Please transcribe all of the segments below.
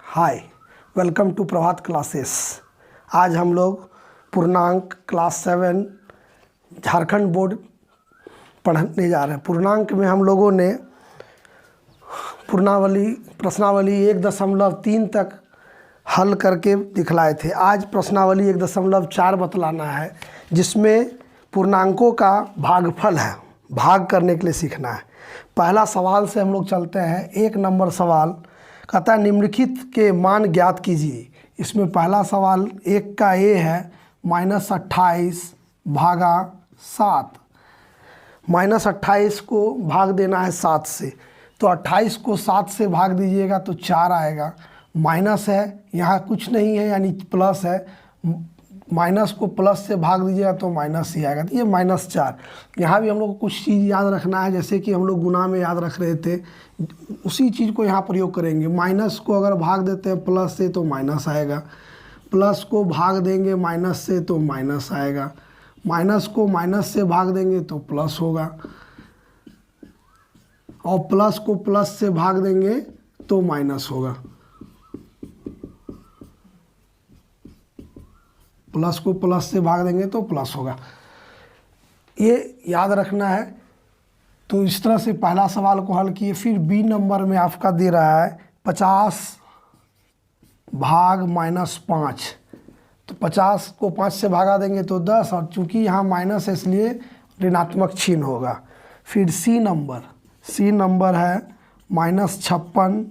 Hi, welcome to Prabhat classes. आज हम लोग पूर्णांक क्लास 7 झारखंड बोर्ड पढ़ने जा रहे हैं। पूर्णांक में हम लोगों ने प्रश्नावली 1.3 तक हल करके दिखलाए थे। आज प्रश्नावली 1.4 बतलाना है, जिसमें पूर्णांकों का भागफल है। भाग करने के लिए सीखना है। पहला सवाल से हम लोग चलते हैं। 1 नंबर सवाल कहता है निम्नलिखित के मान ज्ञात कीजिए। इसमें पहला सवाल 1 का ए है -28 भागा 7। -28 को भाग देना है 7 से, तो 28 को 7 से भाग दीजिएगा तो 4 आएगा। माइनस है, यहाँ कुछ नहीं है यानी प्लस है। माइनस को प्लस से भाग दीजिएगा तो माइनस ही आएगा, तो ये -4। यहाँ भी हम लोग को कुछ चीज़ याद रखना है, जैसे कि हम लोग गुना में याद रख रहे थे, उसी चीज़ को यहाँ प्रयोग करेंगे। माइनस को अगर भाग देते हैं प्लस से तो माइनस आएगा, प्लस को भाग देंगे माइनस से तो माइनस आएगा, माइनस को माइनस से भाग देंगे तो प्लस होगा, और प्लस को प्लस से भाग देंगे तो माइनस होगा। प्लस को प्लस से भाग देंगे तो प्लस होगा, ये याद रखना है। तो इस तरह से पहला सवाल को हल किए। फिर बी नंबर में आपका दे रहा है 50 भाग -5। तो 50 को 5 से भागा देंगे तो 10, और चूंकि यहाँ माइनस है इसलिए ऋणात्मक चिन्ह होगा। फिर सी नंबर है -56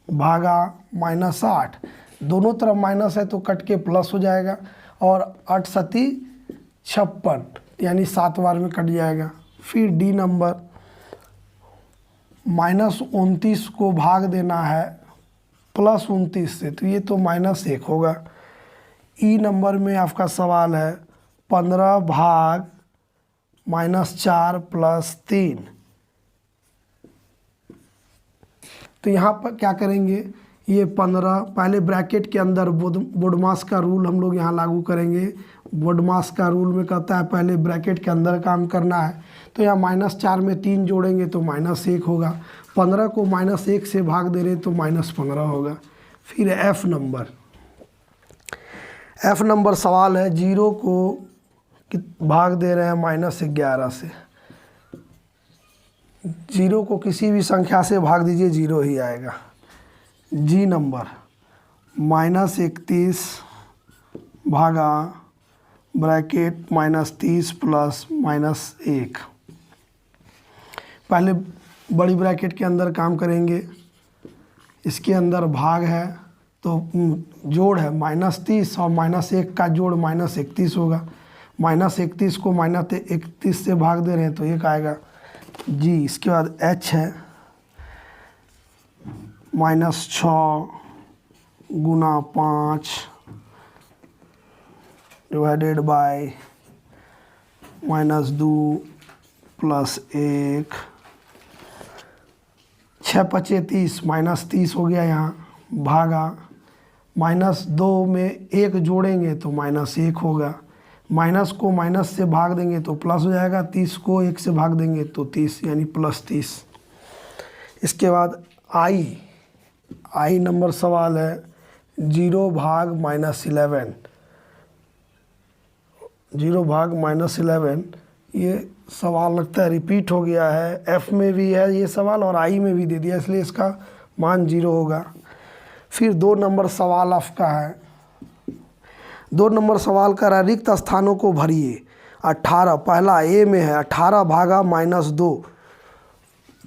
भागा -8। दोनों तरफ माइनस है तो कट के प्लस हो जाएगा, और 8 सती 56 यानी 7 बार में कट जाएगा। फिर डी नंबर -29 को भाग देना है +29 से, तो ये तो -1 होगा। ई नंबर में आपका सवाल है 15 भाग -4 + 3। तो यहाँ पर क्या करेंगे, ये 15 पहले ब्रैकेट के अंदर बोडमास का रूल हम लोग यहाँ लागू करेंगे। बोडमास का रूल में कहता है पहले ब्रैकेट के अंदर काम करना है, तो यहाँ -4 में 3 जोड़ेंगे तो -1 होगा। 15 को -1 से भाग दे रहे तो -15 होगा। फिर एफ नंबर सवाल है 0 को भाग दे रहे हैं -11 से। 0 को किसी भी संख्या से भाग दीजिए 0 ही आएगा। जी नंबर -31 भागा ब्रैकेट -30 + -1। पहले बड़ी ब्रैकेट के अंदर काम करेंगे। इसके अंदर भाग है तो जोड़ है -30, और -1 का जोड़ -31 होगा। -31 को -31 से भाग दे रहे हैं तो 1 आएगा जी। इसके बाद एच है -6 गुना 5 डिवाइडेड बाय -2 + 1। 6 × 30 -30 हो गया यहाँ, भागा -2 में 1 जोड़ेंगे तो -1 होगा। माइनस को माइनस से भाग देंगे तो प्लस हो जाएगा। 30 को 1 से भाग देंगे तो 30 यानी +30। इसके बाद आई नंबर सवाल है 0 भाग -11। 0 भाग -11 ये सवाल लगता है रिपीट हो गया है। एफ में भी है ये सवाल और आई में भी दे दिया, इसलिए इसका मान 0 होगा। फिर 2 नंबर सवाल आपका है। 2 नंबर सवाल का रिक्त स्थानों को भरिए। 18 पहला ए में है 18 भागा -2।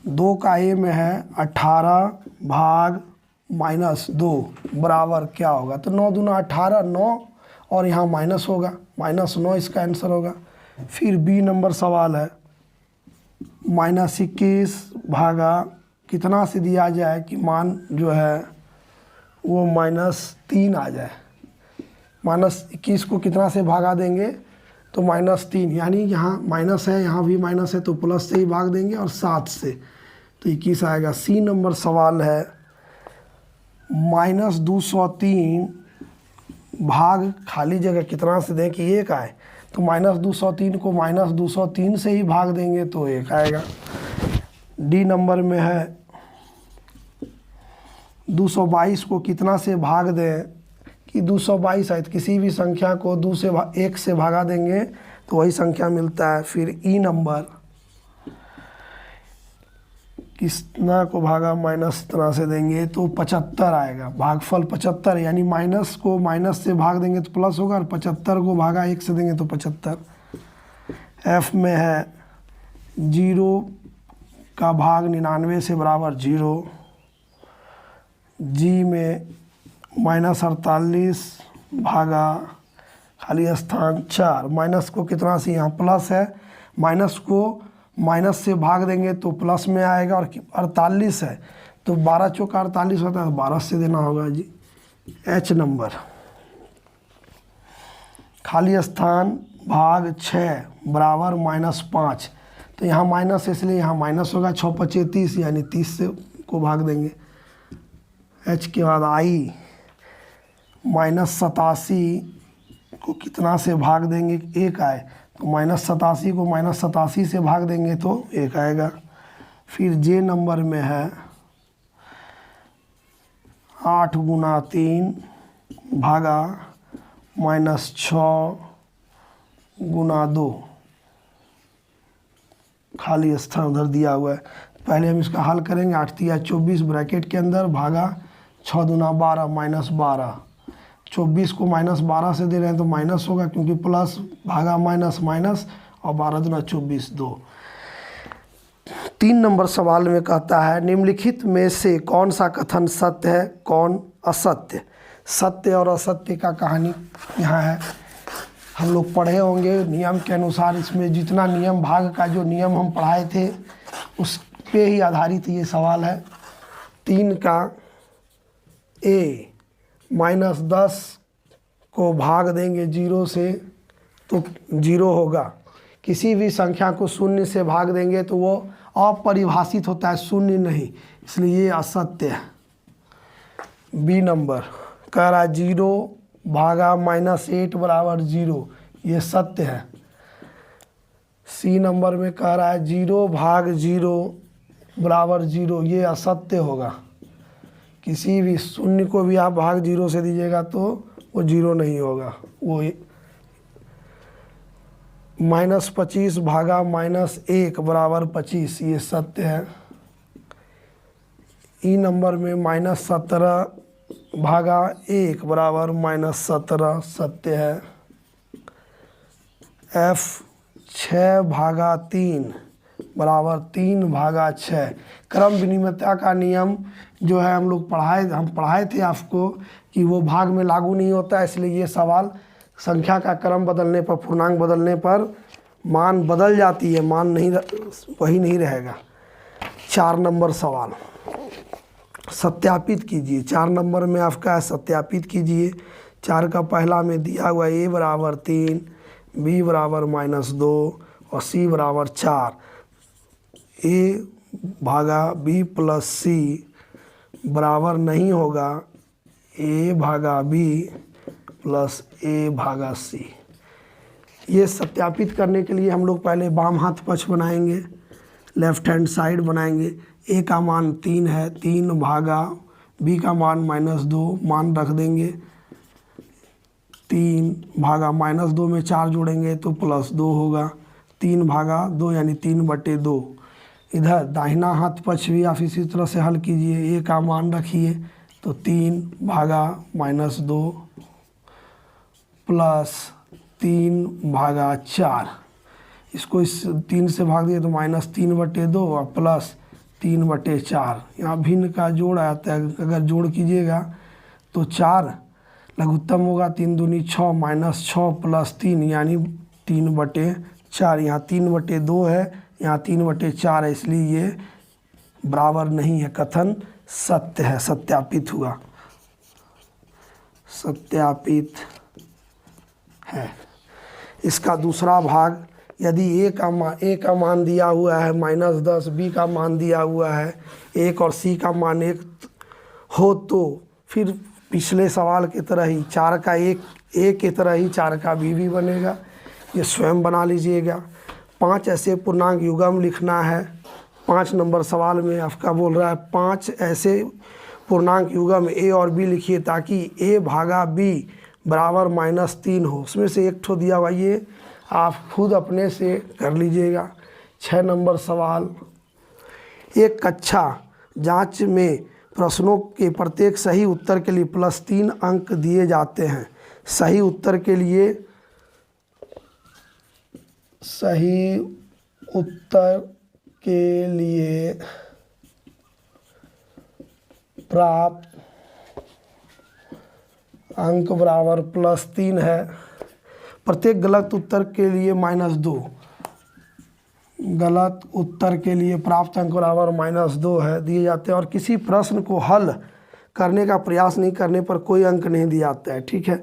2 का ए में है 18 भाग -2 बराबर क्या होगा, तो 9 दूना 18 9, और यहाँ माइनस होगा, -9 इसका आंसर होगा। फिर बी नंबर सवाल है -21 भागा कितना से दिया जाए कि मान जो है वो -3 आ जाए। -21 को कितना से भागा देंगे तो -3, यानी यहाँ माइनस है यहाँ भी माइनस है तो प्लस से ही भाग देंगे, और 7 से तो 21 आएगा। सी नंबर सवाल है -203 भाग खाली जगह कितना से दें कि 1 आए, तो -203 को -203 से ही भाग देंगे तो 1 आएगा। डी नंबर में है 222 को कितना से भाग दें कि 222 है, तो किसी भी संख्या को 1 से भागा देंगे तो वही संख्या मिलता है। फिर ई नंबर कितना को भागा माइनस इतना से देंगे तो 75 आएगा। भागफल 75, यानी माइनस को माइनस से भाग देंगे तो प्लस होगा, और 75 को भागा 1 से देंगे तो 75। एफ में है 0 का भाग 99 से बराबर 0। जी में -48 भागा खाली स्थान 4। माइनस को कितना से यहाँ प्लस है, माइनस को माइनस से भाग देंगे तो प्लस में आएगा, और 48 है तो 12 चौका 48 होता है, तो 12 से देना होगा जी। एच नंबर खाली स्थान भाग 6 बराबर -5, तो यहाँ माइनस है इसलिए यहाँ माइनस होगा। 6 × 30 यानी 30 से को भाग देंगे। एच के बाद आई -87 को कितना से भाग देंगे 1 आए, तो -87 को -87 से भाग देंगे तो 1 आएगा। फिर जे नंबर में है 8 × 3 भागा -6 × 2, खाली स्थान उधर दिया हुआ है। पहले हम इसका हल करेंगे। 8 × 3 = 24 ब्रैकेट के अंदर भागा 6 × 2 = 12 -12। 24 को -12 से दे रहे हैं तो माइनस होगा, क्योंकि प्लस भागा माइनस माइनस, और 12 × 2 = 24 2। 3 नंबर सवाल में कहता है निम्नलिखित में से कौन सा कथन सत्य है कौन असत्य। सत्य और असत्य का कहानी यहाँ है। हम लोग पढ़े होंगे नियम के अनुसार, इसमें जितना नियम भाग का जो नियम हम पढ़ाए थे उस पे ही आधारित ये सवाल है। 3 का ए -10 को भाग देंगे 0 से तो 0 होगा। किसी भी संख्या को 0 से भाग देंगे तो वो अपरिभाषित होता है, 0 नहीं, इसलिए ये असत्य है। बी नंबर कह रहा है 0 भागा -8 बराबर 0, ये सत्य है। सी नंबर में कह रहा है 0 भाग 0 बराबर 0, ये असत्य होगा। किसी भी 0 को भी आप भाग 0 से दीजिएगा तो वो 0 नहीं होगा। वो -25 भागा -1 बराबर 25, ये सत्य है। ई नंबर में -17 भागा 1 बराबर -17, सत्य है। एफ 6 भागा 3 बराबर 3 भागा 6। क्रम विनिमयता का नियम जो है हम लोग पढ़ाए थे आपको कि वो भाग में लागू नहीं होता है, इसलिए ये सवाल संख्या का क्रम बदलने पर, पूर्णांक बदलने पर मान बदल जाती है, मान नहीं वही नहीं रहेगा। 4 नंबर सवाल सत्यापित कीजिए। 4 नंबर में आपका है सत्यापित कीजिए। 4 का पहला में दिया हुआ ए बराबर 3, बी बराबर -2 और सी बराबर 4। ए भागा बी प्लस सी बराबर नहीं होगा ए भागा बी प्लस ए भागा सी। ये सत्यापित करने के लिए हम लोग पहले बाम हाथ पक्ष बनाएंगे, लेफ्ट हैंड साइड बनाएंगे। ए का मान 3 है, 3 भागा बी का मान -2 मान रख देंगे। 3 भागा -2 में 4 जोड़ेंगे तो +2 होगा। 3 भागा 2 यानी 3/2। इधर दाहिना हाथ पक्ष भी आप इसी तरह से हल कीजिए। ए का मान रखिए तो 3 भागा -2 प्लस 3 भागा 4। इसको इस 3 से भाग दिए तो -3/2 और प्लस 3/4। यहाँ भिन्न का जोड़ आता है, अगर जोड़ कीजिएगा तो 4 लघुत्तम होगा। 3 दूनी 6 -6 प्लस 3 यानी 3/4। यहाँ 3/2 है, यहाँ 3/4 है, इसलिए ये बराबर नहीं है। कथन सत्य है, सत्यापित हुआ, सत्यापित है। इसका दूसरा भाग यदि ए का मान दिया हुआ है -10, बी का मान दिया हुआ है 1 और सी का मान 1 हो तो फिर पिछले सवाल की तरह ही 4 का ए की तरह ही 4 का बी बनेगा। ये स्वयं बना लीजिएगा। 5 ऐसे पूर्णांक युग्म लिखना है। 5 नंबर सवाल में आपका बोल रहा है 5 ऐसे पूर्णांक युग्म a और b लिखिए ताकि a भागा b बराबर -3 हो। उसमें से एक ठो दिया हुआ, ये आप खुद अपने से कर लीजिएगा। 6 नंबर सवाल, एक कक्षा जांच में प्रश्नों के प्रत्येक सही उत्तर के लिए +3 अंक दिए जाते हैं। सही उत्तर के लिए प्राप्त अंक बराबर +3 है। प्रत्येक गलत उत्तर के लिए -2, गलत उत्तर के लिए प्राप्त अंक बराबर -2 है, दिए जाते हैं। और किसी प्रश्न को हल करने का प्रयास नहीं करने पर कोई अंक नहीं दिया जाता है। ठीक है,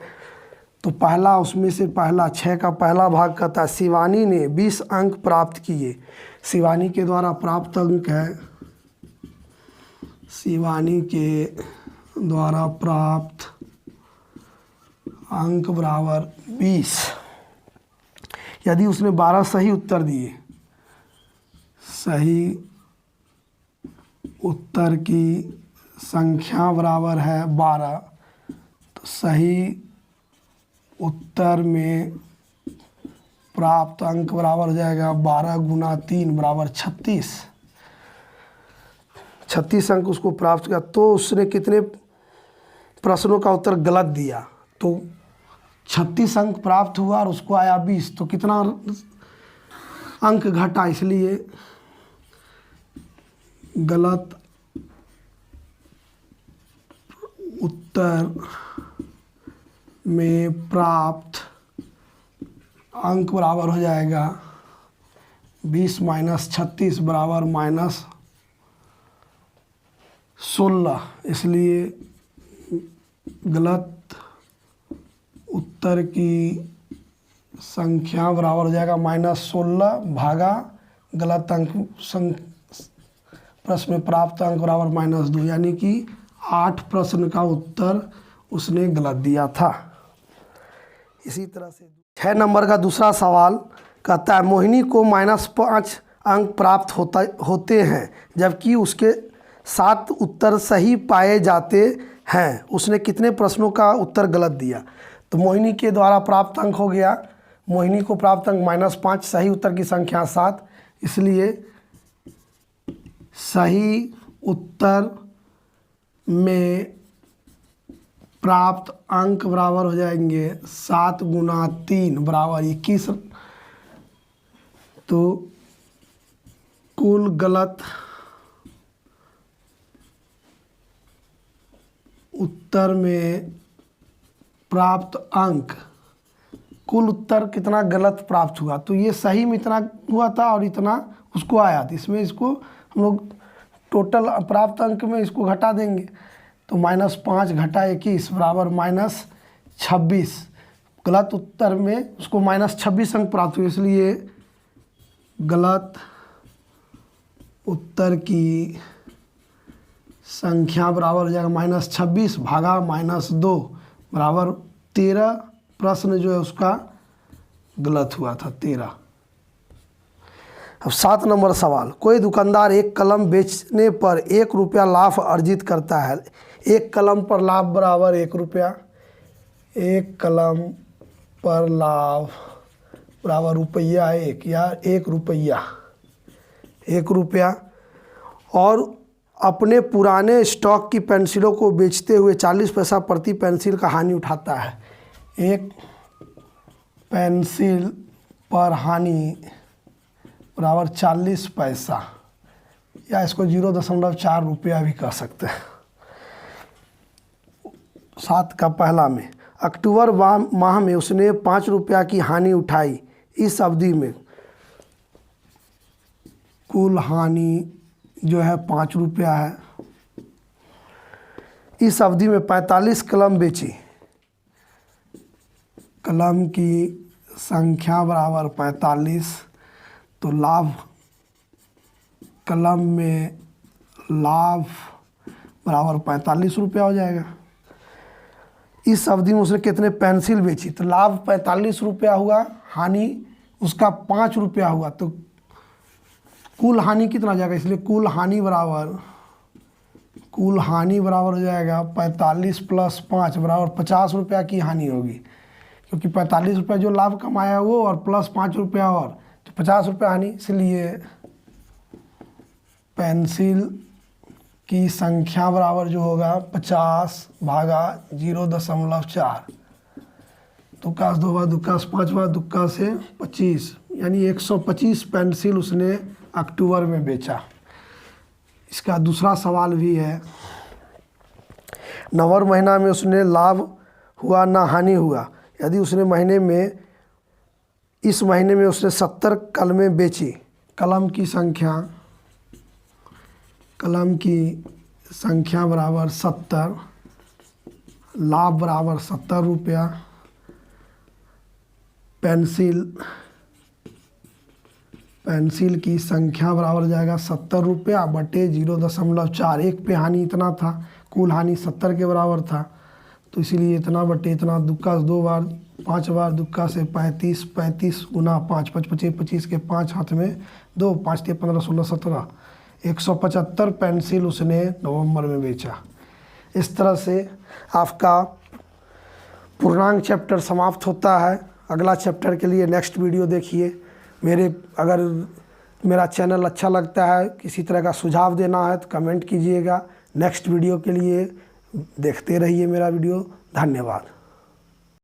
तो पहला, उसमें से पहला 6 का पहला भाग कहता है शिवानी ने 20 अंक प्राप्त किए। शिवानी के द्वारा प्राप्त अंक है, शिवानी के द्वारा प्राप्त अंक बराबर 20। यदि उसने 12 सही उत्तर दिए, सही उत्तर की संख्या बराबर है 12, तो सही उत्तर में प्राप्त अंक बराबर हो जाएगा 12 गुना 3 बराबर 36। 36 अंक उसको प्राप्त किया। तो उसने कितने प्रश्नों का उत्तर गलत दिया, तो 36 अंक प्राप्त हुआ और उसको आया 20, तो कितना अंक घटा, इसलिए गलत उत्तर में प्राप्त अंक बराबर हो जाएगा 20 - 36 बराबर -16। इसलिए गलत उत्तर की संख्या बराबर हो जाएगा -16 भागा गलत अंक प्रश्न में प्राप्त अंक बराबर -2, यानी कि 8 प्रश्न का उत्तर उसने गलत दिया था। इसी तरह से 6 नंबर का दूसरा सवाल कहता है मोहिनी को -5 अंक प्राप्त होते हैं जबकि उसके 7 उत्तर सही पाए जाते हैं। उसने कितने प्रश्नों का उत्तर गलत दिया? तो मोहिनी के द्वारा प्राप्त अंक हो गया, मोहिनी को प्राप्त अंक -5, सही उत्तर की संख्या 7, इसलिए सही उत्तर में प्राप्त अंक बराबर हो जाएंगे 7 गुना 3 बराबर 21। तो कुल गलत उत्तर में प्राप्त अंक, कुल उत्तर कितना गलत प्राप्त हुआ, तो ये सही में इतना हुआ था और इतना उसको आया था। इसमें इसको हम लोग टोटल प्राप्त अंक में इसको घटा देंगे, तो -5 घटा 21 बराबर -26। गलत उत्तर में उसको -26 अंक प्राप्त हुए, इसलिए गलत उत्तर की संख्या बराबर हो जाएगा -26 भागा -2 बराबर 13। प्रश्न जो है उसका गलत हुआ था 13। अब 7 नंबर सवाल, कोई दुकानदार एक कलम बेचने पर 1 रुपया लाभ अर्जित करता है। एक कलम पर लाभ बराबर 1 रुपया, एक कलम पर लाभ बराबर रुपया 1 या 1 रुपया, 1 रुपया, और अपने पुराने स्टॉक की पेंसिलों को बेचते हुए 40 पैसा प्रति पेंसिल का हानि उठाता है। एक पेंसिल पर हानि बराबर 40 पैसा, या इसको 0.4 रुपया भी कह सकते हैं। 7 का पहला में अक्टूबर माह में उसने 5 रुपया की हानि उठाई। इस अवधि में कुल हानि जो है 5 रुपया है। इस अवधि में 45 कलम बेची, कलम की संख्या बराबर 45, तो लाभ, कलम में लाभ बराबर 45 रुपया हो जाएगा। इस अवधि में उसने कितने पेंसिल बेची, तो लाभ 45 रुपया हुआ, हानि उसका 5 रुपया हुआ, तो कुल हानि कितना हो जाएगा, इसलिए कुल हानि बराबर कुल हानि बराबर हो जाएगा 45 + 5 बराबर 50 रुपया की हानि होगी, क्योंकि 45 रुपया जो लाभ कमाया वो और प्लस 5 रुपया और तो 50 रुपया हानि। इसलिए पेंसिल की संख्या बराबर जो होगा 50/0.4। दुक्का से 2 बार, दुक्का से 5 बार, दुक्का से 25, यानी 125 पेंसिल उसने अक्टूबर में बेचा। इसका दूसरा सवाल भी है, नवंबर महीना में उसने लाभ हुआ ना हानि हुआ। यदि उसने इस महीने में उसने 70 कलमें बेची, कलम की संख्या बराबर 70, लाभ बराबर 70 रुपया, पेंसिल की संख्या बराबर हो जाएगा 70 रुपया बटे 0.4। एक पे हानि इतना था, कुल हानि 70 के बराबर था, तो इसीलिए इतना बटे इतना। दुक्का से 2 बार, 5 बार, दुक्का से 35, 35 गुना 5, 5 25, 25 के 5 हाथ में 2, 5 × 15 16 17, 175 पेंसिल उसने नवंबर में बेचा। इस तरह से आपका पूर्णांक चैप्टर समाप्त होता है। अगला चैप्टर के लिए नेक्स्ट वीडियो देखिए। अगर मेरा चैनल अच्छा लगता है, किसी तरह का सुझाव देना है तो कमेंट कीजिएगा। नेक्स्ट वीडियो के लिए देखते रहिए मेरा वीडियो। धन्यवाद।